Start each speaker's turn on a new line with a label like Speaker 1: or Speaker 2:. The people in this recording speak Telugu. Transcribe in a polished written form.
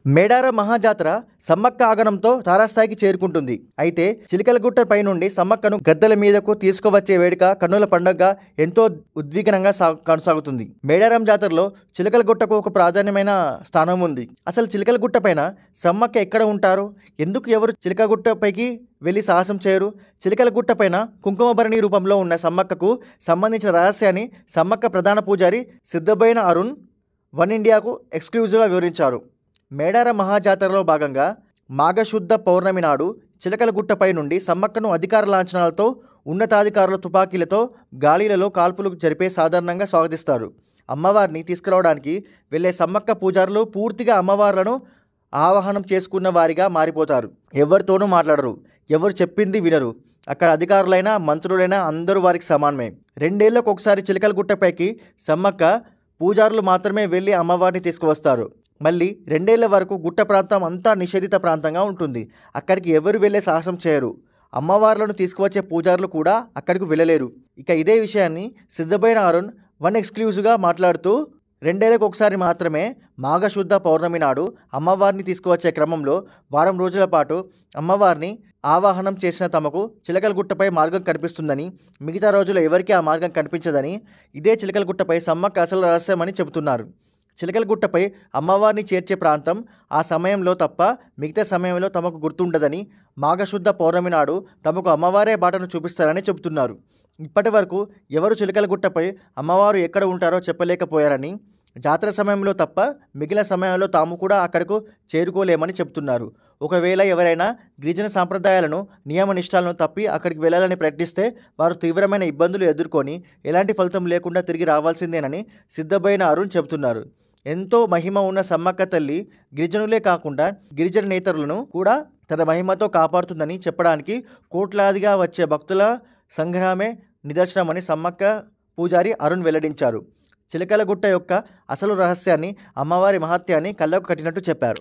Speaker 1: మేడారం మహాజాతర సమ్మక్క ఆగమనంతో తారాస్థాయికి చేరుకుంటుంది. అయితే చిలకలగుట్ట పై నుండి సమ్మక్కను గద్దెల మీదకు తీసుకువచ్చే వేడుక కన్నుల పండుగగా ఎంతో ఉద్విగ్నంగా కొనసాగుతుంది. మేడారం జాతరలో చిలకలగుట్టకు ఒక ప్రాధాన్యమైన స్థానం ఉంది. అసలు చిలకలగుట్ట పైన సమ్మక్క ఎక్కడ ఉంటారు? ఎందుకు ఎవరు చిలకగుట్ట పైకి వెళ్లి సాహసం చేయరు? చిలకలగుట్ట పైన కుంకుమభరణి రూపంలో ఉన్న సమ్మక్కకు సంబంధించిన రహస్యాన్ని సమ్మక్క ప్రధాన పూజారి సిద్ధబోయిన అరుణ్ వన్ ఇండియాకు ఎక్స్క్లూజివ్గా వివరించారు. మేడారం మహాజాతరలో భాగంగా మాఘశుద్ధ పౌర్ణమి నాడు చిలకలగుట్టపై నుండి సమ్మక్కను అధికార లాంఛనాలతో ఉన్నతాధికారుల తుపాకీలతో గాలిలలో కాల్పులు జరిపే సాధారణంగా స్వాగతిస్తారు. అమ్మవారిని తీసుకురావడానికి వెళ్లే సమ్మక్క పూజారులు పూర్తిగా అమ్మవార్లను ఆవాహనం చేసుకున్న వారిగా మారిపోతారు. ఎవరితోనూ మాట్లాడరు, ఎవరు చెప్పింది వినరు. అక్కడ అధికారులైనా మంత్రులైనా అందరూ వారికి సమానమే. 2 ఏళ్లకు ఒకసారి చిలకలగుట్టపైకి సమ్మక్క పూజారులు మాత్రమే వెళ్ళి అమ్మవారిని తీసుకువస్తారు. మళ్ళీ 2 ఏళ్ల వరకు గుట్ట ప్రాంతం అంతా నిషేధిత ప్రాంతంగా ఉంటుంది. అక్కడికి ఎవరు వెళ్ళే సాహసం చేయరు. అమ్మవార్లను తీసుకువచ్చే పూజారులు కూడా అక్కడికి వెళ్ళలేరు. ఇక ఇదే విషయాన్ని సిద్ధబోయిన అరుణ్ వన్ ఎక్స్క్లూజివ్గా మాట్లాడుతూ 2 ఏళ్లకు ఒకసారి మాత్రమే మాఘశుద్ధ పౌర్ణమి నాడు అమ్మవారిని తీసుకువచ్చే క్రమంలో వారం రోజుల పాటు అమ్మవారిని ఆవాహనం చేసిన తమకు చిలకలగుట్టపై మార్గం కనిపిస్తుందని, మిగతా రోజుల్లో ఎవరికీ ఆ మార్గం కనిపించదని, ఇదే చిలకలగుట్టపై సమ్మక్క అసలు రహస్యమని చెబుతున్నారు. చిలకలగుట్టపై అమ్మవారిని చేర్చే ప్రాంతం ఆ సమయంలో తప్ప మిగతా సమయంలో తమకు గుర్తుండదని, మాఘశుద్ధ పౌర్ణమి నాడు తమకు అమ్మవారే బాటను చూపిస్తారని చెబుతున్నారు. ఇప్పటి వరకు ఎవరు చిలకలగుట్టపై అమ్మవారు ఎక్కడ ఉంటారో చెప్పలేకపోయారని, జాతర సమయంలో తప్ప మిగిలిన సమయంలో తాము కూడా అక్కడకు చేరుకోలేమని చెబుతున్నారు. ఒకవేళ ఎవరైనా గిరిజన సాంప్రదాయాలను నియమ నిష్ఠాలను తప్పి అక్కడికి వెళ్ళాలని ప్రయత్నిస్తే వారు తీవ్రమైన ఇబ్బందులు ఎదుర్కొని ఎలాంటి ఫలితం లేకుండా తిరిగి రావాల్సిందేనని సిద్ధబోయిన అరుణ్ చెబుతున్నారు. ఎంతో మహిమ ఉన్న సమ్మక్క తల్లి గిరిజనులే కాకుండా గిరిజన నేతలను కూడా తన మహిమతో కాపాడుతుందని చెప్పడానికి కోట్లాదిగా వచ్చే భక్తుల సంగ్రహమే నిదర్శనమని సమ్మక్క పూజారి అరుణ్ వెల్లడించారు. చిలకలగుట్ట యొక్క అసలు రహస్యాన్ని, అమ్మవారి మహత్యాన్ని కళ్ళకు కట్టినట్టు చెప్పారు.